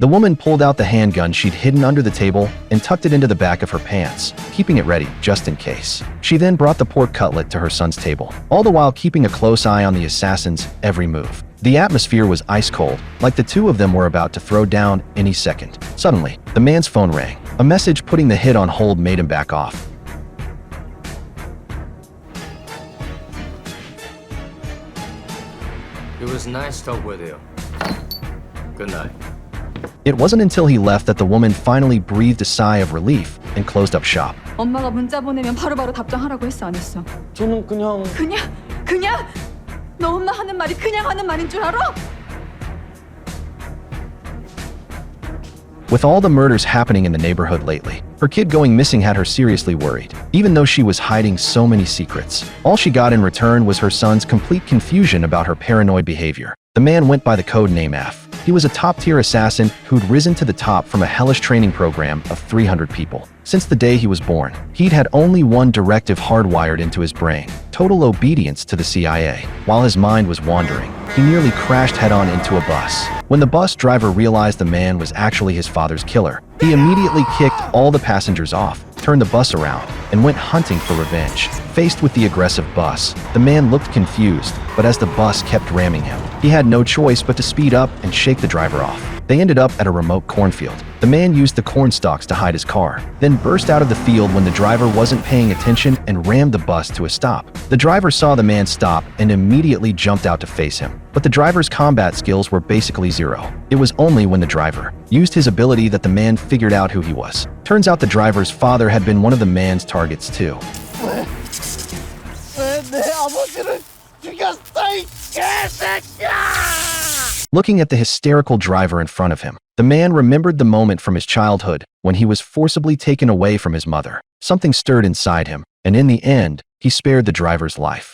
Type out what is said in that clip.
The woman pulled out the handgun she'd hidden under the table and tucked it into the back of her pants, keeping it ready just in case. She then brought the pork cutlet to her son's table, all the while keeping a close eye on the assassin's every move. The atmosphere was ice cold, like the two of them were about to throw down any second. Suddenly, the man's phone rang. A message putting the hit on hold made him back off. It was nice talk with you. Good night. It wasn't until he left that the woman finally breathed a sigh of relief and closed up shop. 엄마가 문자 보내면 바로바로 답장하라고 했어, 안 했어? 저는 그냥 그냥? 너 엄마 하는 말이 그냥 하는 말인 줄 알아? With all the murders happening in the neighborhood lately, her kid going missing had her seriously worried, even though she was hiding so many secrets. All she got in return was her son's complete confusion about her paranoid behavior. The man went by the code name F. He was a top-tier assassin who'd risen to the top from a hellish training program of 300 people. Since the day he was born, he'd had only one directive hardwired into his brain: total obedience to the CIA. While his mind was wandering, he nearly crashed head-on into a bus. When the bus driver realized the man was actually his father's killer, he immediately kicked all the passengers off, turned the bus around, and went hunting for revenge. Faced with the aggressive bus, the man looked confused, but as the bus kept ramming him, he had no choice but to speed up and shake the driver off. They ended up at a remote cornfield. The man used the corn stalks to hide his car, then burst out of the field when the driver wasn't paying attention and rammed the bus to a stop. The driver saw the man stop and immediately jumped out to face him. But the driver's combat skills were basically zero. It was only when the driver used his ability that the man figured out who he was. Turns out the driver's father had been one of the man's targets too. 내 아버지를 죽였어, 이 개새끼야! Looking at the hysterical driver in front of him, the man remembered the moment from his childhood when he was forcibly taken away from his mother. Something stirred inside him, and in the end, he spared the driver's life.